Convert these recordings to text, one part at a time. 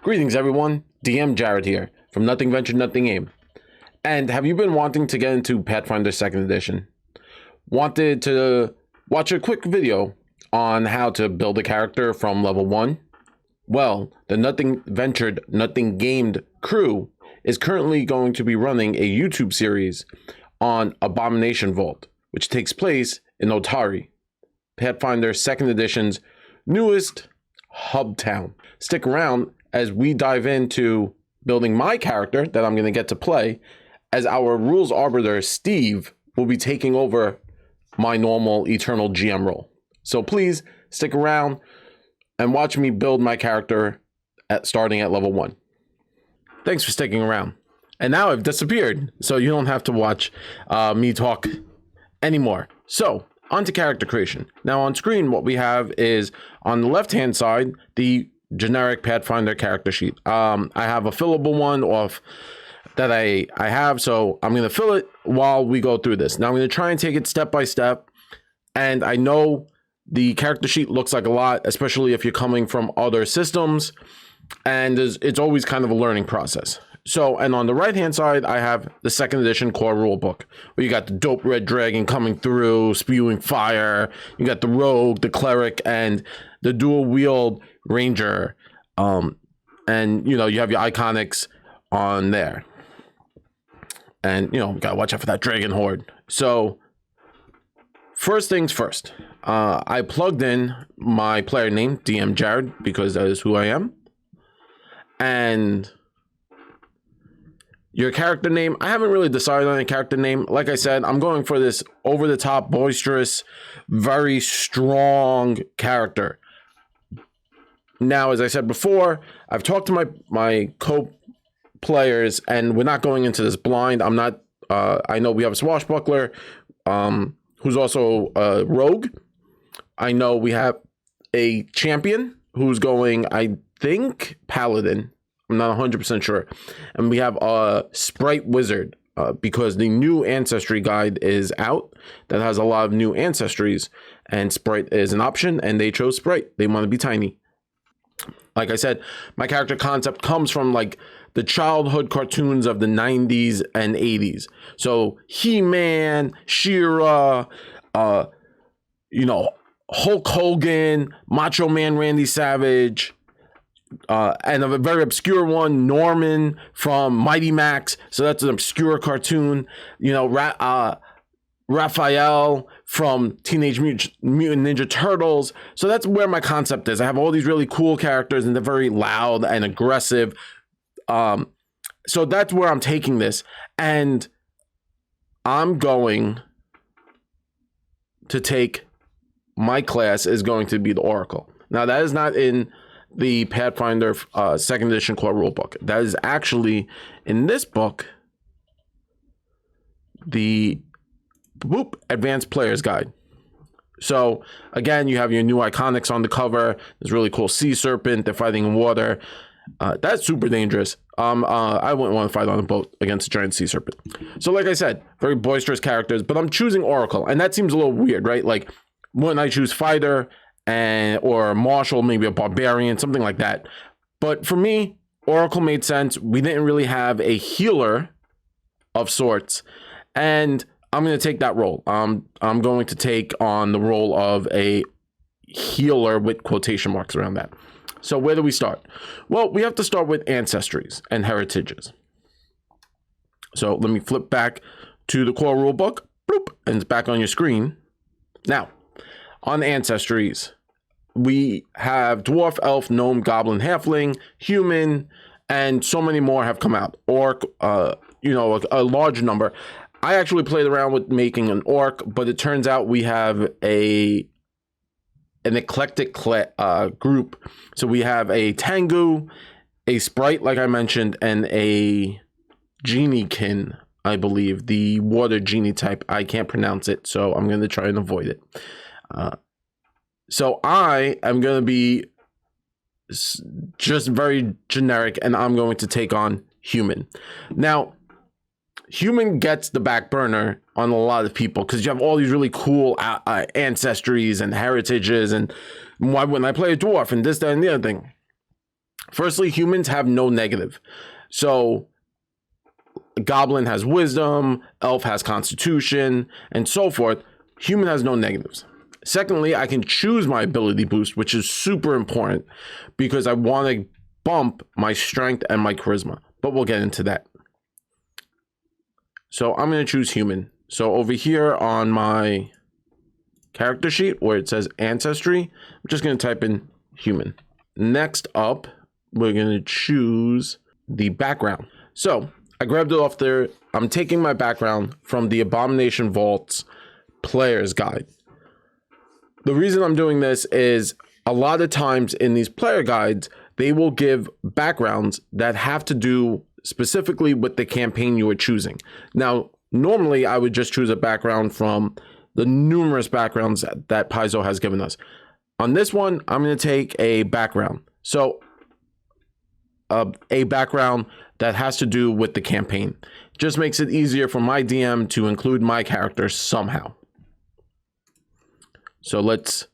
Greetings everyone, DM Jared here from Nothing Ventured, Nothing Aim. And have you been wanting to get into Pathfinder 2nd Edition? Wanted to watch a quick video on how to build a character from level 1? Well, the Nothing Ventured, Nothing Gamed crew is currently going to be running a YouTube series on Abomination Vault, which takes place in Otari, Pathfinder 2nd Edition's newest hub town. Stick around as we dive into building my character that I'm going to get to play, as our rules arbiter Steve will be taking over my normal eternal GM role. So please stick around and watch me build my character starting at level 1. Thanks for sticking around. And now I've disappeared, so you don't have to watch me talk anymore. So on to character creation. Now on screen, what we have is on the left hand side, the generic Pathfinder character sheet. I have a fillable one off that I have, so I'm going to fill it while we go through this. Now I'm going to try and take it step by step, and I know the character sheet looks like a lot, especially if you're coming from other systems, and it's always kind of a learning process. So, and on the right hand side, I have the 2nd edition core rulebook, where you got the dope red dragon coming through, spewing fire. You got the rogue, the cleric, and the dual wield ranger. And you know, you have your iconics on there. And you know, you gotta watch out for that dragon horde. So, first things first, I plugged in my player name, DM Jared, because that is who I am. And your character name, I haven't really decided on a character name. Like I said, I'm going for this over-the-top, boisterous, very strong character. Now, as I said before, I've talked to my co-players, and we're not going into this blind. I'm not, I know we have a swashbuckler, who's also a rogue. I know we have a champion who's going, I think, paladin. I'm not 100% sure. And we have a sprite wizard, because the new ancestry guide is out that has a lot of new ancestries, and sprite is an option, and they chose sprite. They want to be tiny. Like I said, my character concept comes from like the childhood cartoons of the 90s and 80s. So He-Man, She-Ra, you know, Hulk Hogan, Macho Man Randy Savage, and a very obscure one, Norman from Mighty Max. So that's an obscure cartoon. You know, Raphael from Teenage Mutant Ninja Turtles. So that's where my concept is. I have all these really cool characters, and they're very loud and aggressive. So that's where I'm taking this. And I'm going to take, my class is going to be the Oracle. Now, that is not in the Pathfinder 2nd edition core rulebook. That is actually in this book, the Advanced Player's Guide. So again, you have your new iconics on the cover. There's really cool sea serpent. They're fighting in water. That's super dangerous. I wouldn't want to fight on a boat against a giant sea serpent. So like I said, very boisterous characters, but I'm choosing Oracle, and that seems a little weird, right? Like, wouldn't I choose fighter or martial, maybe a barbarian, something like that? But for me, Oracle made sense. We didn't really have a healer of sorts, and I'm going to take that role. I'm going to take on the role of a healer with quotation marks around that. So where do we start? Well, we have to start with Ancestries and Heritages. So let me flip back to the core rulebook, bloop, and it's back on your screen. Now, on Ancestries, we have dwarf, elf, gnome, goblin, halfling, human, and so many more have come out. Orc, you know, a large number. I actually played around with making an orc, but it turns out we have an eclectic group. So we have a Tengu, a sprite, like I mentioned, and a geniekin, I believe, the water genie type. I can't pronounce it, so I'm going to try and avoid it. So I am going to be just very generic, and I'm going to take on human. Now, human gets the back burner on a lot of people because you have all these really cool ancestries and heritages, and why wouldn't I play a dwarf and this, that, and the other thing? Firstly, humans have no negative. So goblin has wisdom, elf has constitution, and so forth. Human has no negatives. Secondly, I can choose my ability boost, which is super important because I want to bump my strength and my charisma, but we'll get into that. So I'm going to choose human. So over here on my character sheet where it says ancestry, I'm just going to type in human. Next up, we're going to choose the background. So I grabbed it off there. I'm taking my background from the Abomination Vault's player's guide. The reason I'm doing this is a lot of times in these player guides, they will give backgrounds that have to do specifically with the campaign you are choosing. Now, normally I would just choose a background from the numerous backgrounds that Paizo has given us. On this one, I'm going to take a background. So a background that has to do with the campaign. Just makes it easier for my DM to include my character somehow. So let's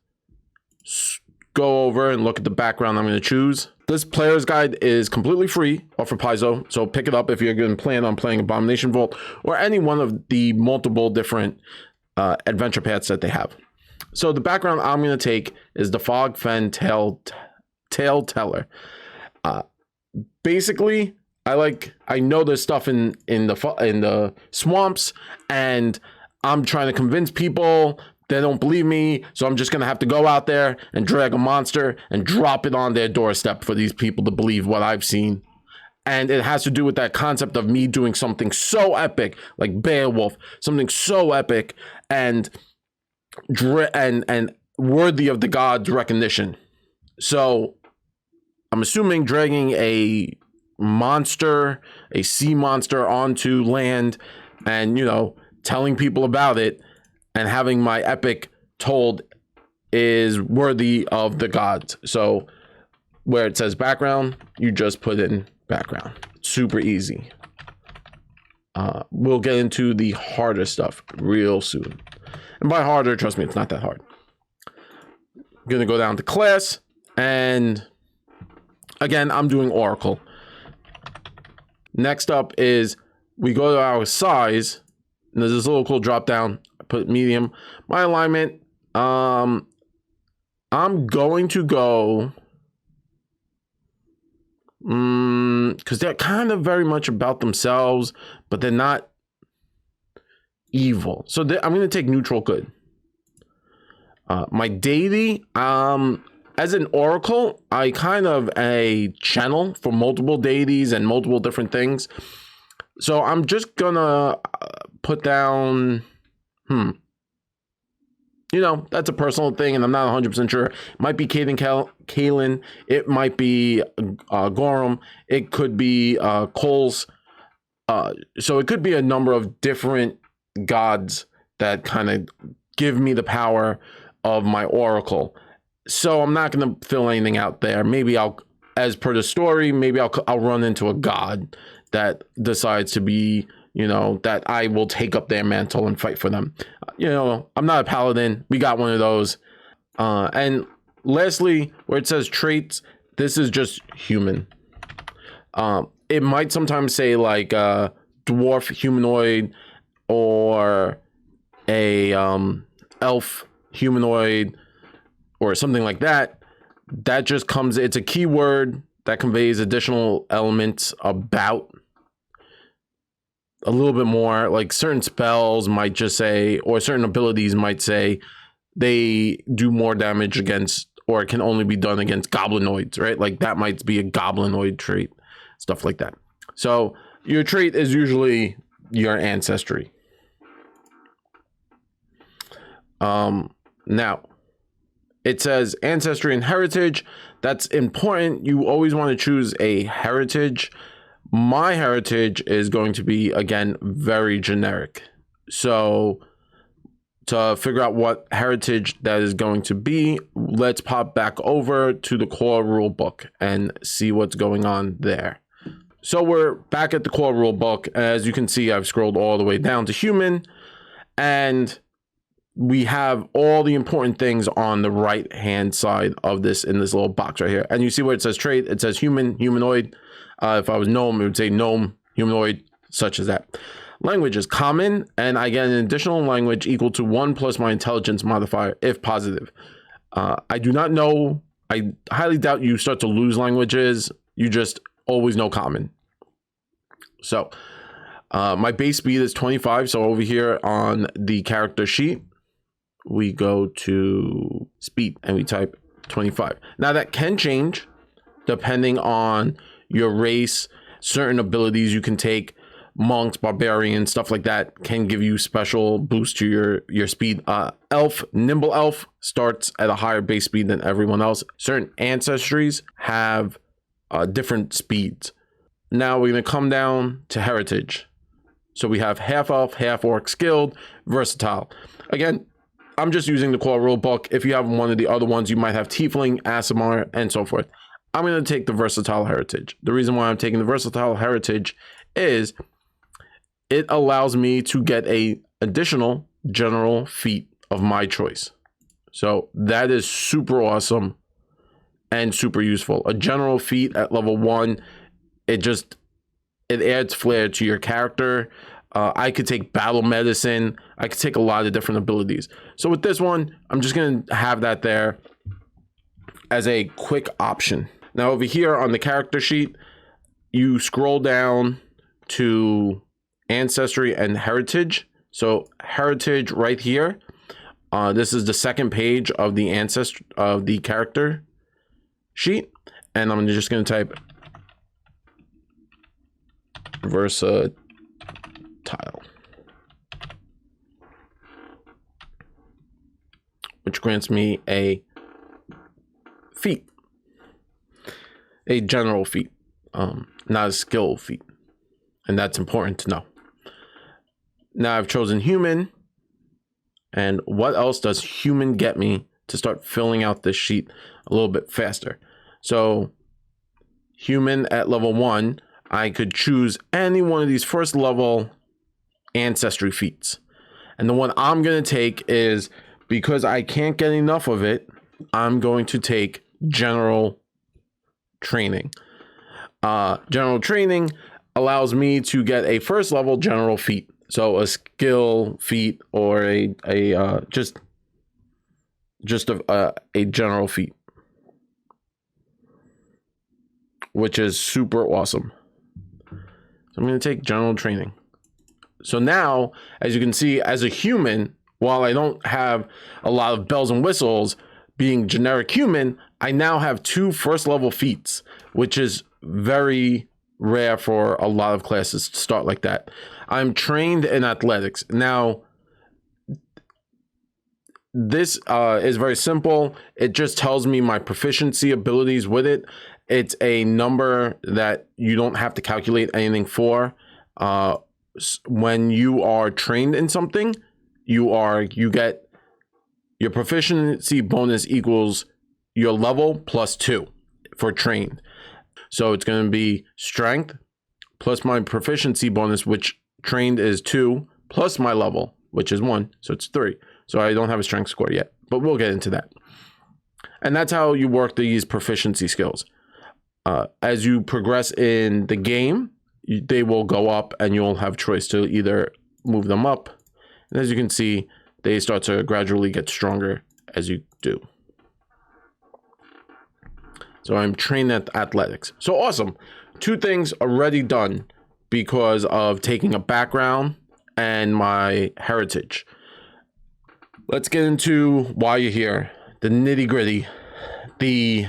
go over and look at the background I'm going to choose. This player's guide is completely free off of Paizo, so pick it up if you're going to plan on playing Abomination Vault or any one of the multiple different adventure paths that they have. So the background I'm going to take is the Fog Fen Tale Teller. Basically, I know there's stuff in the swamps, and I'm trying to convince people. They don't believe me, so I'm just going to have to go out there and drag a monster and drop it on their doorstep for these people to believe what I've seen. And it has to do with that concept of me doing something so epic, like Beowulf, something so epic and worthy of the gods' recognition. So I'm assuming dragging a monster, a sea monster onto land and, telling people about it and having my epic told is worthy of the gods. So where it says background, you just put in background. Super easy. We'll get into the harder stuff real soon. And by harder, trust me, it's not that hard. I'm going to go down to class. And again, I'm doing Oracle. Next up is we go to our size. And there's this little cool drop down. I put medium. My alignment, I'm going to go because they're kind of very much about themselves, but they're not evil. So I'm going to take neutral good. My deity, as an oracle, I kind of a channel for multiple deities and multiple different things. So I'm just gonna put down, that's a personal thing, and I'm not 100% sure. It might be Kalen, it might be Gorham, it could be Coles. So it could be a number of different gods that kind of give me the power of my oracle. So I'm not going to fill anything out there. Maybe as per the story, maybe I'll run into a god that decides to be, that I will take up their mantle and fight for them. I'm not a paladin. We got one of those. And lastly, where it says traits, this is just human. It might sometimes say like dwarf humanoid or a elf humanoid or something like that. That just comes, it's a keyword that conveys additional elements about a little bit more. Like certain spells might just say, or certain abilities might say they do more damage against, or it can only be done against goblinoids, right? Like that might be a goblinoid trait, stuff like that. So your trait is usually your ancestry. Now it says Ancestry and Heritage. That's important. You always want to choose a heritage. My heritage is going to be, again, very generic. So to figure out what heritage that is going to be, let's pop back over to the core rule book and see what's going on there. So we're back at the core rule book. As you can see, I've scrolled all the way down to human, and we have all the important things on the right hand side of this in this little box right here. And you see where it says trait, it says human, humanoid. If I was gnome, it would say gnome, humanoid, such as that. Language is common, and I get an additional language equal to 1 plus my intelligence modifier if positive. I do not know, I highly doubt you start to lose languages. You just always know common. So my base speed is 25. So over here on the character sheet, we go to speed and we type 25. Now that can change depending on your race. Certain abilities you can take, monks, barbarians, stuff like that, can give you special boost to your speed. Elf, nimble elf starts at a higher base speed than everyone else. Certain ancestries have different speeds. Now we're going to come down to heritage. So we have half elf, half orc, skilled, versatile. Again, I'm just using the core rule book. If you have one of the other ones, you might have tiefling, Aasimar, and so forth. I'm going to take the versatile heritage. The reason why I'm taking the versatile heritage is it allows me to get a additional general feat of my choice. So that is super awesome and super useful. A general feat at level 1, it adds flair to your character. I could take battle medicine. I could take a lot of different abilities. So with this one, I'm just going to have that there as a quick option. Now over here on the character sheet, you scroll down to Ancestry and Heritage. So heritage right here. This is the second page of the character sheet, and I'm just going to type versatile, which grants me a feat, a general feat, not a skill feat, and that's important to know. Now I've chosen human, and what else does human get me to start filling out this sheet a little bit faster? So human at level 1, I could choose any one of these first level ancestry feats. And the one I'm going to take is, because I can't get enough of it, I'm going to take general training. General training allows me to get a first level general feat. So a skill feat or just a general feat, which is super awesome. So I'm going to take general training. So now, as you can see, as a human, while I don't have a lot of bells and whistles being generic human, I now have 2 first level feats, which is very rare for a lot of classes to start like that. I'm trained in athletics. Now, this is very simple. It just tells me my proficiency abilities with it. It's a number that you don't have to calculate anything for. When you are trained in something, you get your proficiency bonus equals your level plus 2 for trained. So it's going to be strength plus my proficiency bonus, which trained is 2, plus my level, which is 1. So it's 3. So I don't have a strength score yet, but we'll get into that. And that's how you work these proficiency skills. As you progress in the game, they will go up and you'll have choice to either move them up. And as you can see, they start to gradually get stronger as you do. So I'm trained at athletics. So awesome. 2 things already done because of taking a background and my heritage. Let's get into why you're here. The nitty gritty, the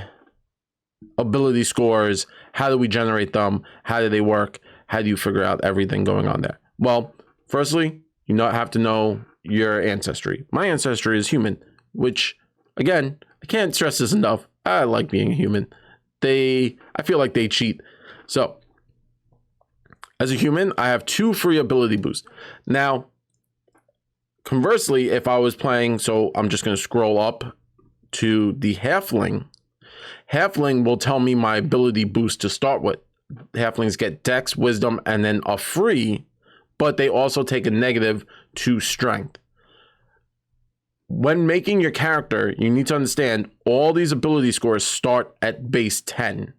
ability scores. How do we generate them? How do they work? How do you figure out everything going on there? Well, firstly, you have to know your ancestry. My ancestry is human, which, again, I can't stress this enough. I like being a human. I feel like they cheat. So, as a human, I have 2 free ability boosts. Now, conversely, if I was playing, so I'm just going to scroll up to the halfling. Halfling will tell me my ability boost to start with. Halflings get Dex, Wisdom, and then a free, but they also take a negative to Strength. when making your character, you need to understand all these ability scores start at base 10.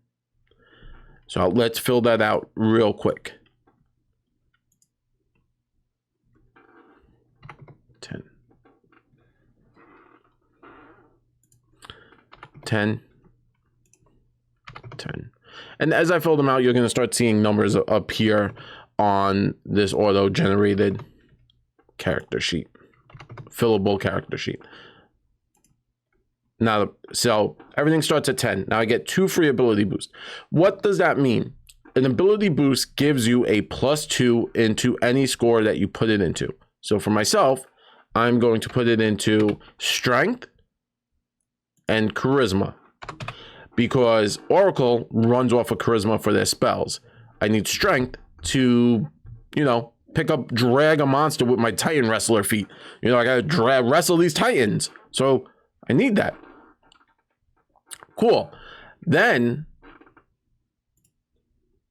So let's fill that out real quick. 10. 10. 10. And as I fill them out, you're going to start seeing numbers appear on this auto-generated character sheet, fillable character sheet. Now, so everything starts at 10. Now I get 2 free ability boosts. What does that mean? An ability boost gives you a +2 into any score that you put it into. So for myself, I'm going to put it into strength and charisma, because Oracle runs off of charisma for their spells. I need strength to, drag a monster with my Titan wrestler feet. I gotta wrestle these Titans. So I need that. Cool. Then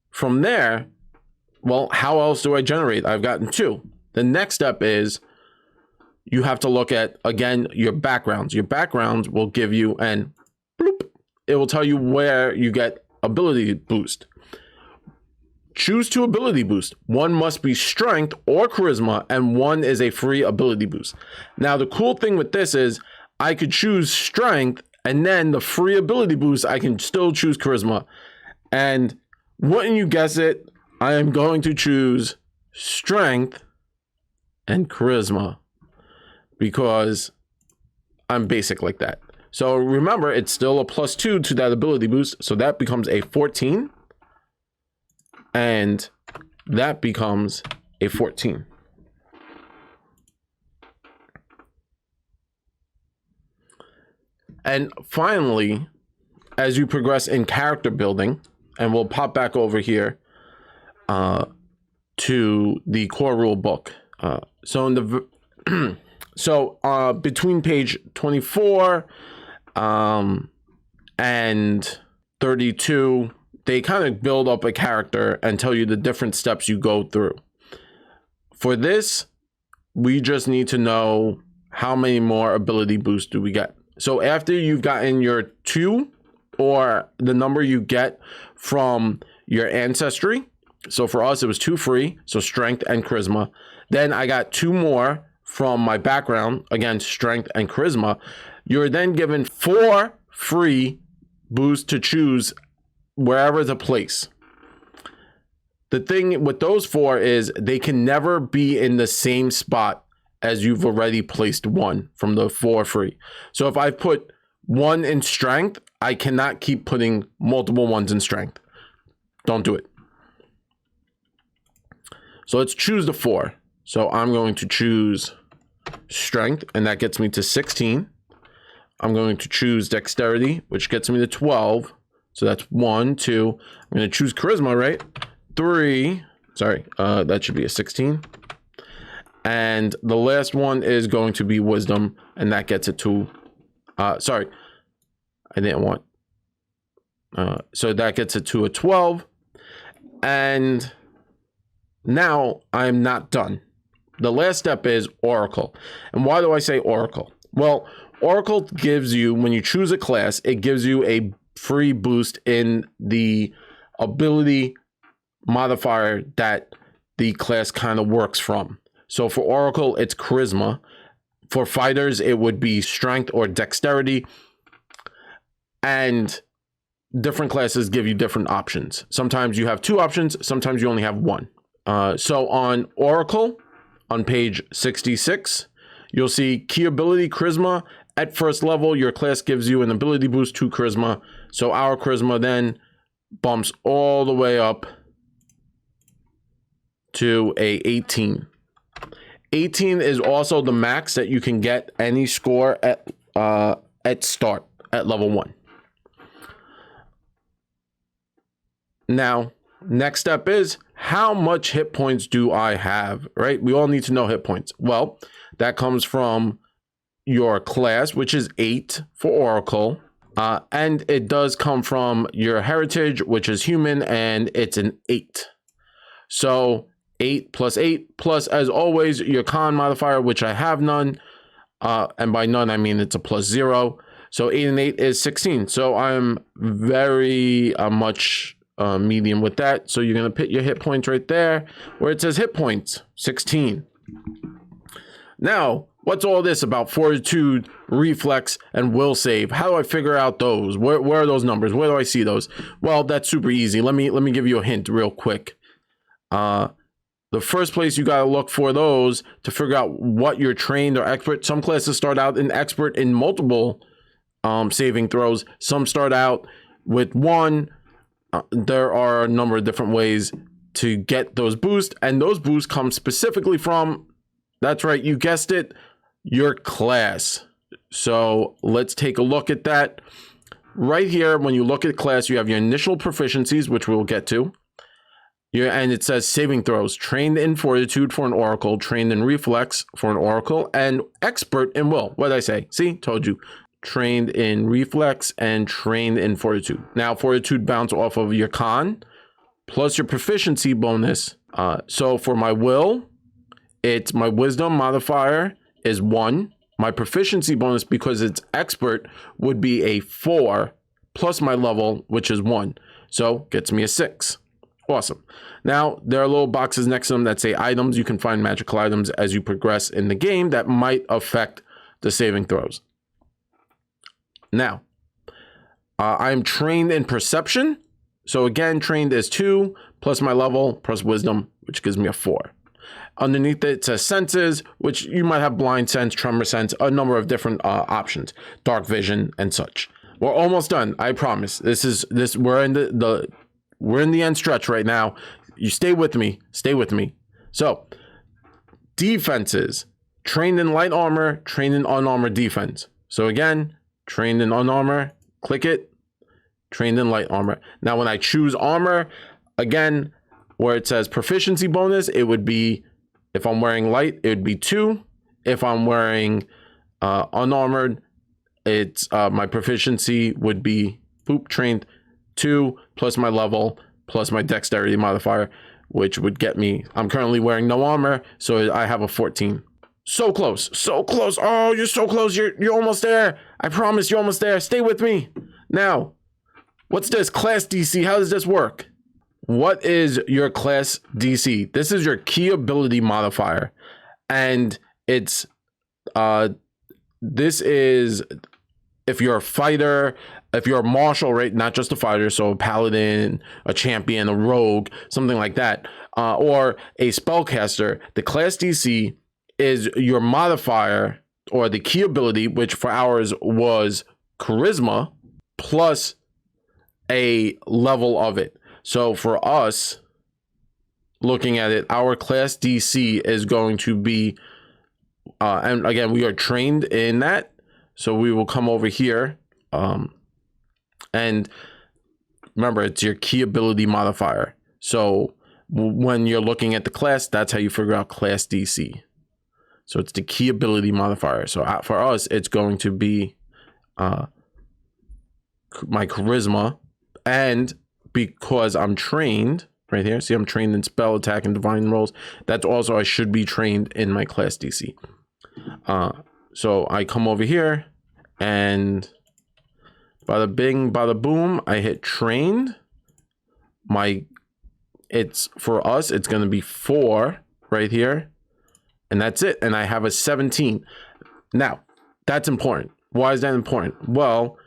from there, well, how else do I generate? I've gotten 2. The next step is you have to look at, again, your backgrounds. Your backgrounds will give you an bloop. It will tell you where you get ability boost. Choose 2 ability boosts. One must be strength or charisma, and one is a free ability boost. Now, the cool thing with this is I could choose strength, and then the free ability boost, I can still choose charisma. And wouldn't you guess it, I am going to choose strength and charisma because I'm basic like that. So remember, it's still a +2 to that ability boost. So that becomes a 14. And that becomes a 14. And finally, as you progress in character building, and we'll pop back over here to the core rule book. So in the between page 24 and 32, they kind of build up a character and tell you the different steps you go through. For this, we just need to know how many more ability boosts do we get. So after you've gotten your 2, or the number you get from your ancestry. So for us, it was 2 free, so strength and charisma. Then I got 2 more from my background, again, strength and charisma. You're then given 4 free boosts to choose wherever to place. The thing with those 4 is they can never be in the same spot as you've already placed 1 from the 4 free. So if I put 1 in strength, I cannot keep putting multiple ones in strength. Don't do it. So let's choose the 4. So I'm going to choose strength, and that gets me to 16. I'm going to choose dexterity, which gets me to 12. So that's 1, 2. I'm going to choose charisma, right? 3. Sorry, that should be a 16. And the last one is going to be wisdom, and that gets it to, sorry, I didn't want, so that gets it to a 12. And now I'm not done. The last step is Oracle. And why do I say Oracle? Well, Oracle gives you, when you choose a class, it gives you a free boost in the ability modifier that the class kind of works from. So for Oracle, it's charisma. For fighters, it would be strength or dexterity. And different classes give you different options. Sometimes you have 2 options. Sometimes you only have 1. So on Oracle, on page 66, you'll see key ability charisma. At first level, your class gives you an ability boost to charisma. So our charisma then bumps all the way up to a 18. 18 is also the max that you can get any score at start at level 1. Now, next step is how much hit points do I have, right? We all need to know hit points. Well, that comes from your class, which is 8 for Oracle. And it does come from your heritage, which is human, and it's an 8. So 8 plus 8 plus, as always, your con modifier, which I have none. And by none, I mean it's a +0. So 8 and 8 is 16. So I'm very much medium with that. So you're going to put your hit points right there where it says hit points, 16. Now, what's all this about fortitude, reflex, and will save? How do I figure out those? Where are those numbers? Where do I see those? Well, that's super easy. Let me give you a hint real quick. The first place you got to look for those to figure out what you're trained or expert. Some classes start out in expert in multiple saving throws. Some start out with one. There are a number of different ways to get those boosts, and those boosts come specifically from, that's right, you guessed it, your class. So let's take a look at that. Right here, when you look at class, you have your initial proficiencies, which we'll get to. And it says saving throws, trained in fortitude for an oracle, trained in reflex for an oracle, and expert in will. What did I say? See, told you. Trained in reflex and trained in fortitude. Now, fortitude bounce off of your con plus your proficiency bonus. So for my will, it's my wisdom modifier is 1. My proficiency bonus, because it's expert, would be a 4 plus my level, which is 1. So gets me a 6. Awesome. Now, there are little boxes next to them that say items. You can find magical items as you progress in the game that might affect the saving throws. Now, I'm trained in perception. So again, trained is 2 plus my level plus wisdom, which gives me a 4. Underneath it says senses, which you might have blind sense, tremor sense, a number of different options, dark vision and such. We're almost done. I promise. We're in the end stretch right now. You stay with me. Stay with me. So defenses, trained in light armor, trained in unarmored defense. So again, trained in unarmor, click it, trained in light armor. Now, when I choose armor, again, where it says proficiency bonus, it would be, if I'm wearing light, it would be 2. If I'm wearing unarmored, it's my proficiency would be trained 2 plus my level plus my dexterity modifier, which would get me, I'm currently wearing no armor, so I have a 14. So close, so close. Oh, you're so close. You're almost there. I promise you're almost there. Stay with me. Now, what's this? Class DC. How does this work? What is your class DC? This is your key ability modifier. And it's, this is if you're a fighter, if you're a martial, right? Not just a fighter, so a paladin, a champion, a rogue, something like that, or a spellcaster, the class DC is your modifier or the key ability, which for ours was charisma plus a level of it. So for us, looking at it, our class DC is going to be, and again, we are trained in that. So we will come over here. And remember, it's your key ability modifier. So when you're looking at the class, that's how you figure out class DC. So it's the key ability modifier. So for us, it's going to be my charisma. And because I'm trained right here, see, I'm trained in spell, attack, and divine rolls. That's also, I should be trained in my class DC. So I come over here and bada bing, bada boom, I hit trained. It's for us, it's going to be 4 right here. And that's it. And I have a 17. Now, that's important. Why is that important? Well,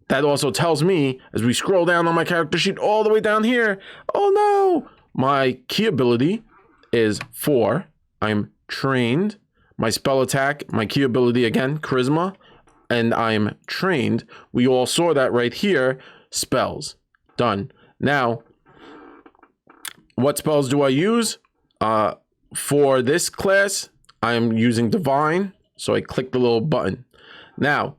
that also tells me, as we scroll down on my character sheet all the way down here, oh no, my key ability is 4. I'm trained. My spell attack, my key ability again, charisma, and I'm trained. We all saw that right here. Spells. Done. Now, what spells do I use? For this class, I'm using Divine, so I click the little button. Now,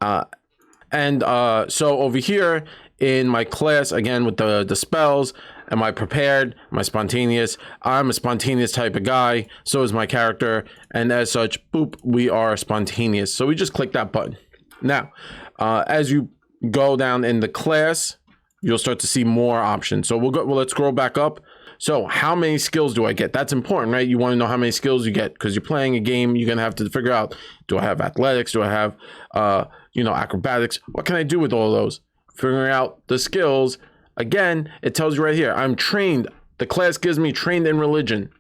so over here in my class, again with the spells, am I prepared? Am I spontaneous? I'm a spontaneous type of guy, so is my character, and as such, boop, we are spontaneous. So we just click that button. Now, as you go down in the class, you'll start to see more options. So let's scroll back up. So how many skills do I get? That's important, right? You want to know how many skills you get because you're playing a game. You're going to have to figure out, do I have athletics? Do I have, acrobatics? What can I do with all those? Figuring out the skills. Again, it tells you right here, I'm trained. The class gives me trained in religion.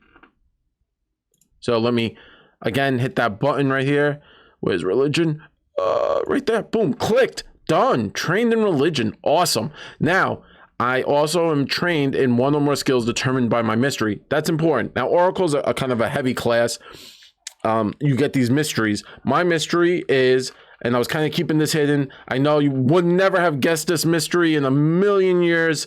So let me, again, hit that button right here. Where's religion? Right there. Boom. Clicked. Done. Trained in religion. Awesome. Now, I also am trained in one or more skills determined by my mystery. That's important. Now, Oracle's a kind of a heavy class. You get these mysteries. My mystery is, and I was kind of keeping this hidden. I know you would never have guessed this mystery in a million years.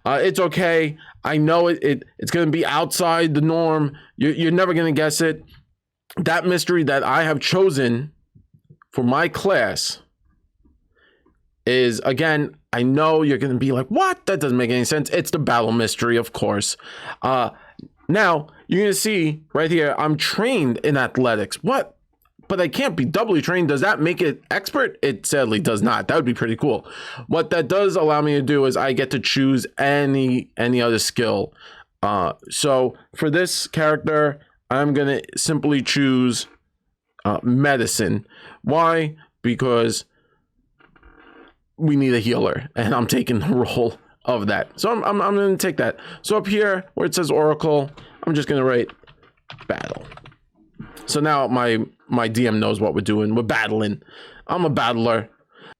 It's okay. I know it's going to be outside the norm. You're never going to guess it. That mystery that I have chosen for my class is, again, I know you're going to be like, what? That doesn't make any sense. It's the battle mystery, of course. Now, you're going to see right here, I'm trained in athletics. What? But I can't be doubly trained. Does that make it expert? It sadly does not. That would be pretty cool. What that does allow me to do is I get to choose any other skill. So for this character, I'm going to simply choose medicine. Why? Because we need a healer, and I'm taking the role of that. So I'm going to take that. So up here where it says Oracle, I'm just going to write battle. So now my DM knows what we're doing. We're battling. I'm a battler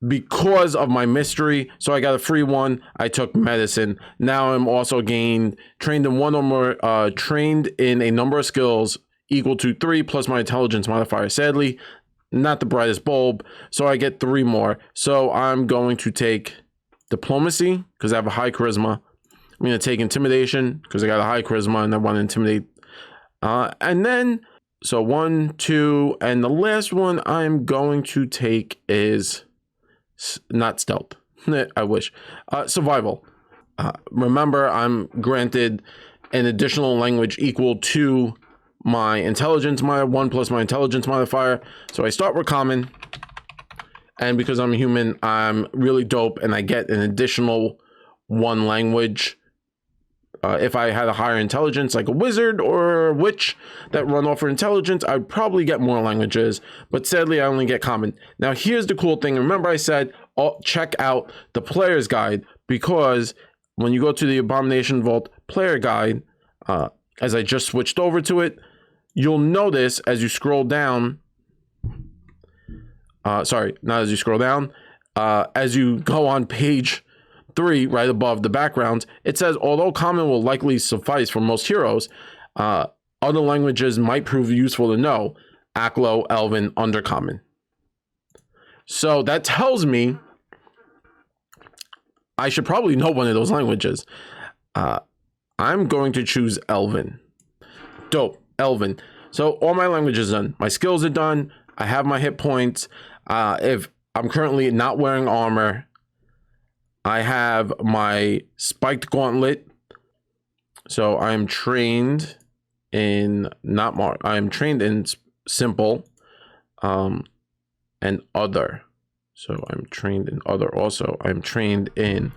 because of my mystery. So I got a free one. I took medicine. Now I'm also trained in one or more, trained in a number of skills equal to 3 plus my intelligence modifier. Sadly, not the brightest bulb. So I get 3 more. So I'm going to take diplomacy because I have a high charisma. I'm going to take intimidation because I got a high charisma and I want to intimidate. And then, so 1, 2, and the last one I'm going to take is not stealth. I wish. Survival. Remember, I'm granted an additional language equal to my intelligence, my 1 plus my intelligence modifier. So I start with common. And because I'm a human, I'm really dope and I get an additional 1 language. If I had a higher intelligence, like a wizard or a witch that run off for intelligence, I'd probably get more languages. But sadly, I only get common. Now, here's the cool thing. Remember I said, check out the player's guide, because when you go to the Abomination Vault player guide, as I just switched over to it, you'll notice as you scroll down, sorry, not as you scroll down, as you go on page 3, right above the background, it says, although common will likely suffice for most heroes, other languages might prove useful to know. Aklo, Elven, Undercommon. So that tells me I should probably know one of those languages. I'm going to choose Elven. Dope, Elven. So all my languages done. My skills are done. I have my hit points. If I'm currently not wearing armor, I have my spiked gauntlet. So I'm trained in I'm trained in simple and other. So I'm trained in other also. I'm trained in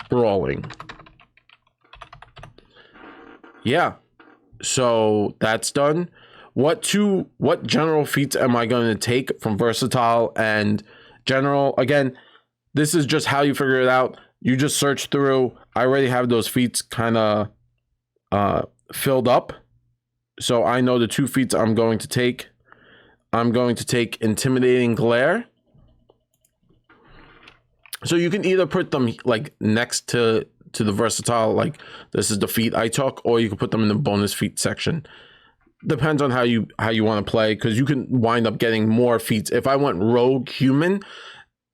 brawling. Yeah. So that's done. What general feats am I going to take from versatile and general? Again, this is just how you figure it out. You just search through. I already have those feats kind of filled up. So I know the 2 feats I'm going to take. I'm going to take Intimidating Glare. So you can either put them like next to the versatile, like this is the feat I took, or you can put them in the bonus feat section. Depends on how you want to play, because you can wind up getting more feats. If I went rogue human,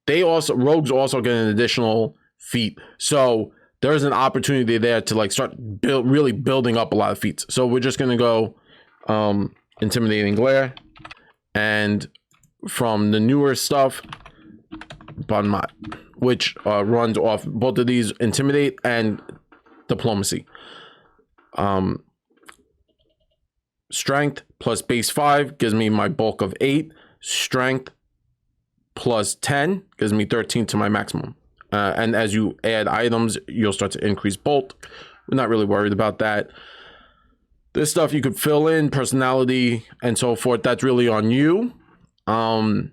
rogues also get an additional feat. So there's an opportunity there to like start really building up a lot of feats. So we're just gonna go Intimidating Glare, and from the newer stuff, Bonmat, which runs off both of these, Intimidate and Diplomacy. Strength plus base 5 gives me my bulk of 8. Strength plus 10 gives me 13 to my maximum. And as you add items, you'll start to increase bolt. We're not really worried about that. This stuff you could fill in, personality and so forth. That's really on you. And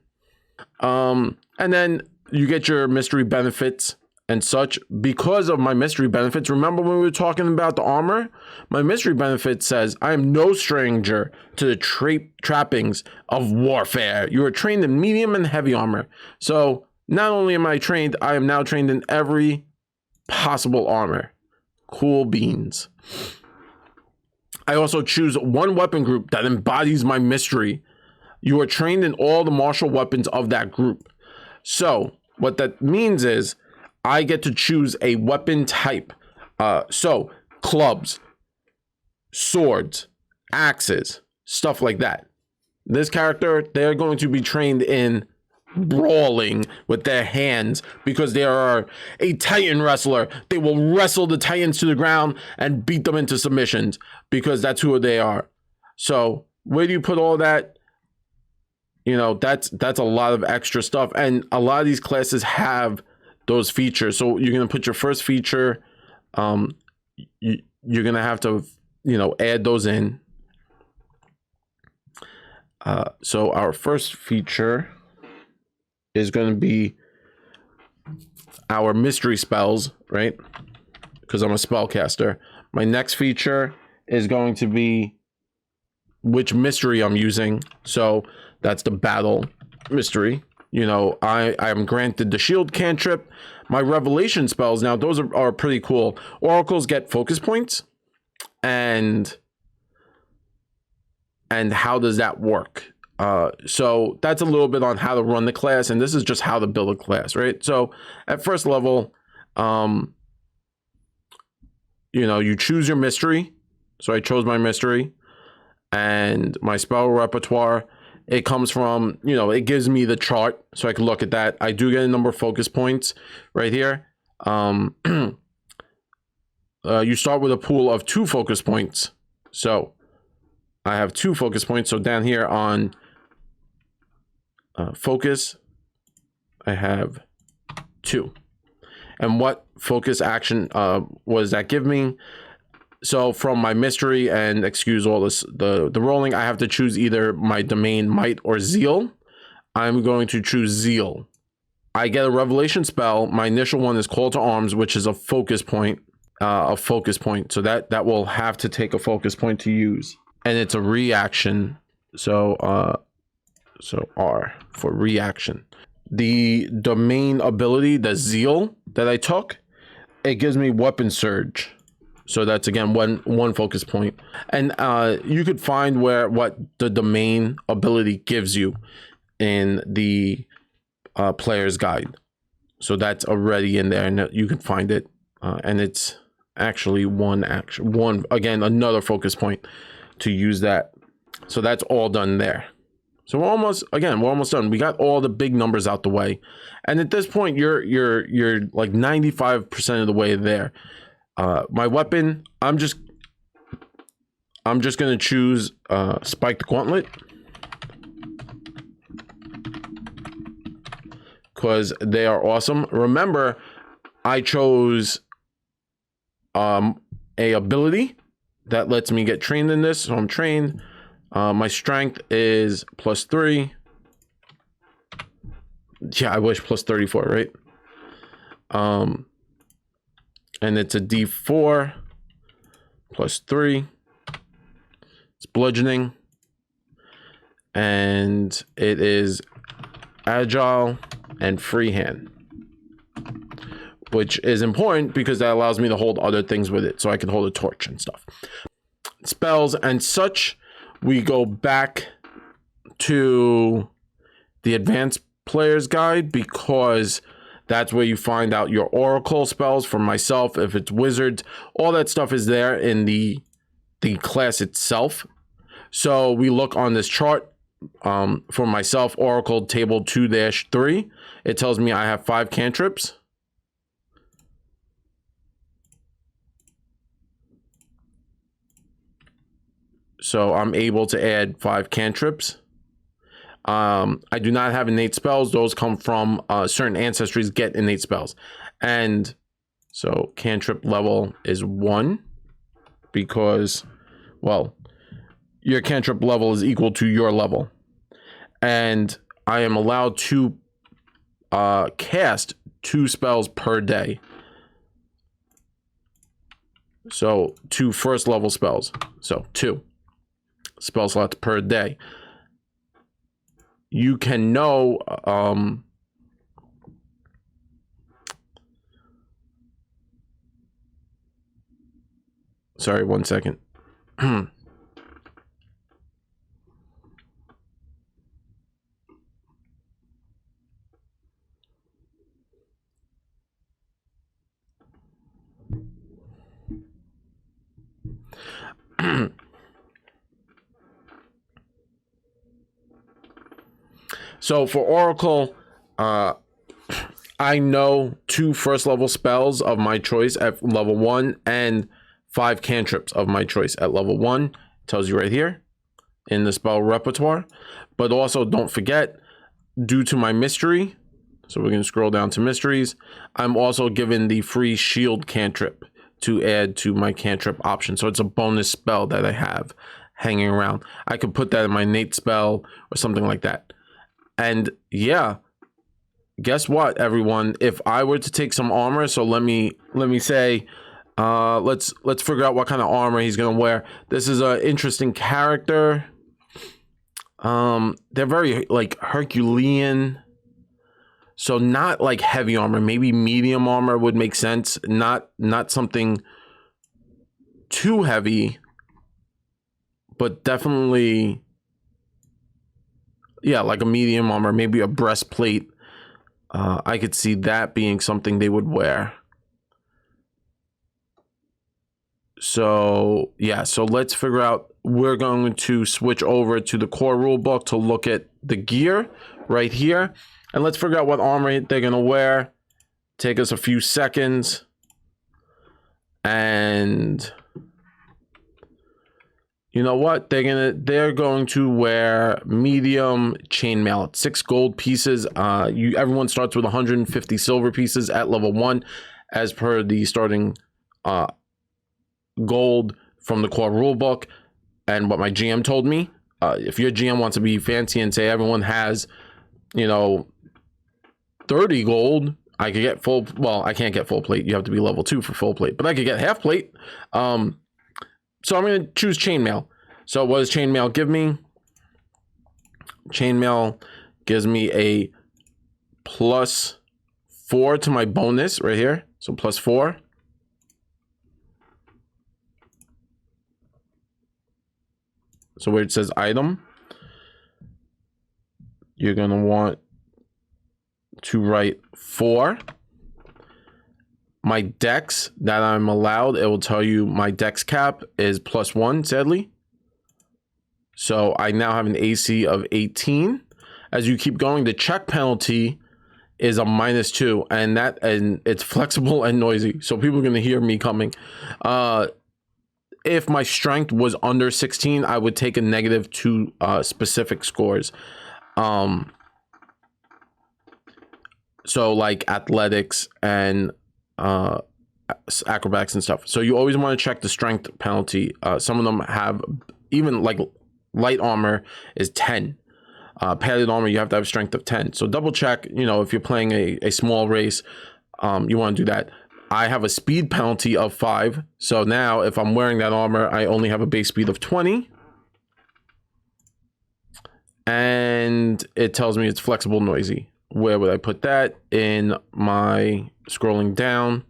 then you get your mystery benefits and such. Because of my mystery benefits, remember when we were talking about the armor? My mystery benefit says, I am no stranger to the trappings of warfare. You are trained in medium and heavy armor. So not only am I trained, I am now trained in every possible armor. Cool beans. I also choose one weapon group that embodies my mystery. You are trained in all the martial weapons of that group. So what that means is I get to choose a weapon type. So clubs, swords, axes, stuff like that. This character, they're going to be trained in brawling with their hands because they are a Titan wrestler. They will wrestle the Titans to the ground and beat them into submissions because that's who they are. So where do you put all that? You know, that's a lot of extra stuff, and a lot of these classes have those features. So you're going to put your first feature. You're going to have to, you know, add those in. So our first feature is going to be our mystery spells, right? Because I'm a spellcaster. My next feature is going to be which mystery I'm using. So that's the battle mystery. You know, I am granted the shield cantrip. My revelation spells, now those are pretty cool. Oracles get focus points. And how does that work? So that's a little bit on how to run the class, and this is just how to build a class, right? So at first level, you know, you choose your mystery. So I chose my mystery, and my spell repertoire, it comes from, you know, it gives me the chart so I can look at that. I do get a number of focus points right here. You start with a pool of 2 focus points. So I have 2 focus points. So down here on focus, I have 2. And what focus action was that give me? So from my mystery, and excuse all this, the rolling, I have to choose either my domain, might, or zeal. I'm going to choose zeal. I get a revelation spell. My initial one is call to arms, which is a focus point. So that will have to take a focus point to use, and it's a reaction. So R for reaction. The domain ability, the zeal that I took, it gives me weapon surge. So that's again one focus point. And you could find what the domain ability gives you in the player's guide. So that's already in there, and you can find it. And it's actually one another focus point to use that. So that's all done there. So we're almost done. We got all the big numbers out the way, and at this point, you're like 95% of the way there. My weapon, I'm just gonna choose Spiked Gauntlet because they are awesome. Remember, I chose a ability that lets me get trained in this, so I'm trained. My strength is +3. Yeah, I wish +34, right? And it's a D4 +3. It's bludgeoning, and it is agile and freehand, which is important because that allows me to hold other things with it. So I can hold a torch and stuff. Spells and such, we go back to the advanced player's guide because that's where you find out your oracle spells. For myself, if it's wizards, all that stuff is there in the class itself. So we look on this chart. For myself, oracle table 2-3, it tells me I have 5 cantrips. So I'm able to add 5 cantrips. I do not have innate spells. Those come from certain ancestries get innate spells. And so cantrip level is 1 because, well, your cantrip level is equal to your level. And I am allowed to cast 2 spells per day. So 2 first level spells. So 2 spell slots per day. You can know sorry, 1 second. So for Oracle, I know 2 first level spells of my choice at level 1 and 5 cantrips of my choice at level 1. It tells you right here in the spell repertoire. But also don't forget, due to my mystery, so we're going to scroll down to mysteries, I'm also given the free shield cantrip to add to my cantrip option. So it's a bonus spell that I have hanging around. I could put that in my innate spell or something like that. And yeah, guess what, everyone? If I were to take some armor, so let me say, let's figure out what kind of armor he's gonna wear. This is an interesting character. They're very like Herculean, so not like heavy armor. Maybe medium armor would make sense. Not something too heavy, but definitely, yeah, like a medium armor, maybe a breastplate. I could see that being something they would wear. So yeah, so let's figure out, we're going to switch over to the core rulebook to look at the gear right here. And let's figure out what armor they're going to wear. Take us a few seconds. And you know what? They're going to wear medium chainmail. It's 6 gold pieces. Everyone starts with 150 silver pieces at level 1 as per the starting gold from the core rulebook. And what my GM told me, if your GM wants to be fancy and say everyone has, 30 gold, I could get full, well, I can't get full plate. You have to be level 2 for full plate, but I could get half plate. So I'm going to choose chainmail. So what does chainmail give me? Chainmail gives me a +4 to my bonus right here. So +4. So where it says item, you're going to want to write 4. My dex that I'm allowed, it will tell you my dex cap is +1, sadly. So I now have an AC of 18. As you keep going, the check penalty is a -2, and it's flexible and noisy. So people are going to hear me coming. If my strength was under 16, I would take a -2 specific scores. So like athletics and acrobatics and stuff. So you always want to check the strength penalty. Some of them have, even like light armor is 10. Padded armor, you have to have strength of 10. So double check, if you're playing a small race, you want to do that. I have a speed penalty of 5. So now if I'm wearing that armor, I only have a base speed of 20. And it tells me it's flexible, noisy. Where would I put that? In my scrolling down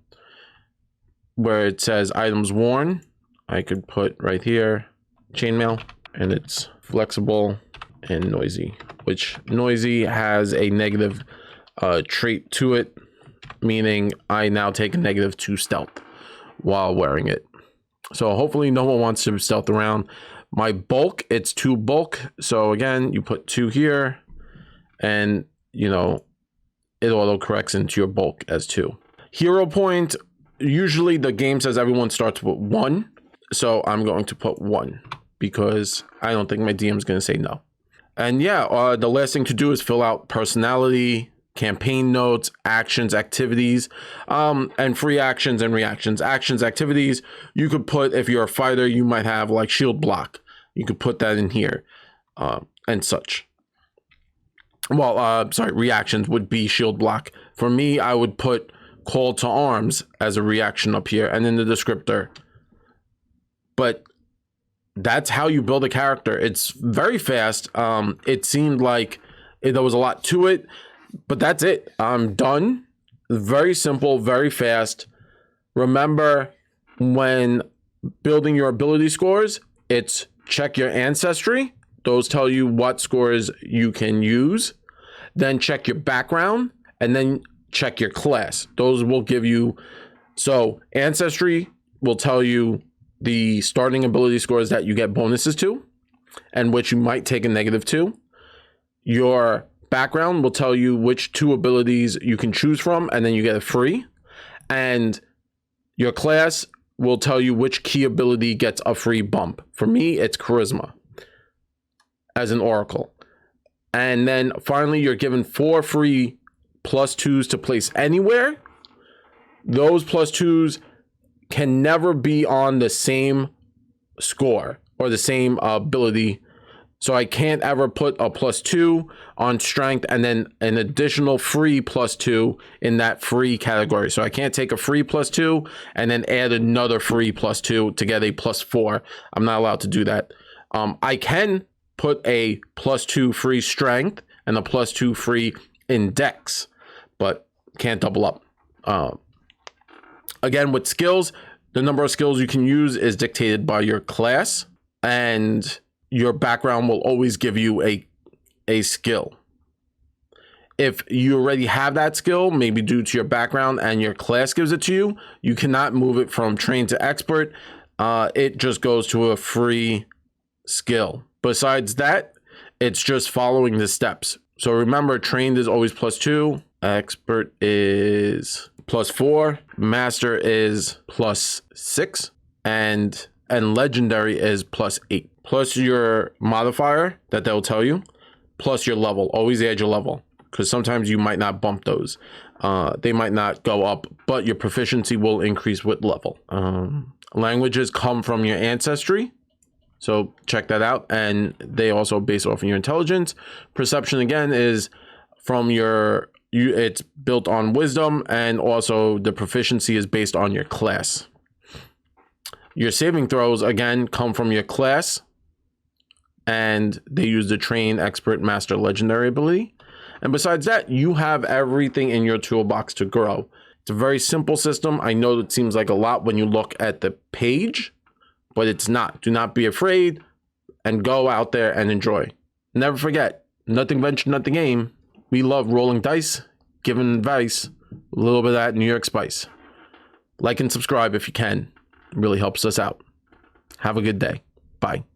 where it says items worn, I could put right here chainmail, and it's flexible and noisy, which noisy has a negative trait to it, meaning I now take a -2 stealth while wearing it. So hopefully no one wants to stealth around. My bulk, it's 2 bulk. So again, you put 2 here, and it auto corrects into your bulk as 2. Hero point, usually the game says everyone starts with 1. So I'm going to put 1 because I don't think my DM is going to say no. And yeah, the last thing to do is fill out personality, campaign notes, actions, activities, and free actions and reactions. Actions, activities, you could put, if you're a fighter, you might have like shield block. You could put that in here and such. Well, sorry, reactions would be shield block. For me, I would put call to arms as a reaction up here and in the descriptor. But that's how you build a character. It's very fast. It seemed like there was a lot to it, but that's it. I'm done. Very simple, very fast. Remember, when building your ability scores, it's check your ancestry. Those tell you what scores you can use. Then check your background, and then check your class. Those will give you, so ancestry will tell you the starting ability scores that you get bonuses to, and which you might take a negative to. Your background will tell you which 2 abilities you can choose from, and then you get a free. And your class will tell you which key ability gets a free bump. For me, it's charisma as an oracle. And then finally, you're given 4 free +2s to place anywhere. Those +2s can never be on the same score or the same ability. So I can't ever put a +2 on strength and then an additional free +2 in that free category. So I can't take a free +2 and then add another free +2 to get a +4. I'm not allowed to do that. I can put a +2 free strength and a +2 free index, but can't double up. Again, with skills, the number of skills you can use is dictated by your class, and your background will always give you a skill. If you already have that skill, maybe due to your background and your class gives it to you, you cannot move it from trained to expert. It just goes to a free skill. Besides that, it's just following the steps. So remember, trained is always +2, expert is +4, master is +6, and legendary is +8. Plus your modifier that they'll tell you, plus your level. Always add your level, because sometimes you might not bump those. They might not go up, but your proficiency will increase with level. Languages come from your ancestry, so check that out, and they also base off of your intelligence. Perception, again, is from it's built on wisdom, and also the proficiency is based on your class. Your saving throws, again, come from your class, and they use the train, expert, master, legendary ability. And besides that, you have everything in your toolbox to grow. It's a very simple system. I know it seems like a lot when you look at the page, but it's not. Do not be afraid, and go out there and enjoy. Never forget, nothing ventured, nothing gained. We love rolling dice, giving advice, a little bit of that New York spice. Like and subscribe if you can. It really helps us out. Have a good day. Bye.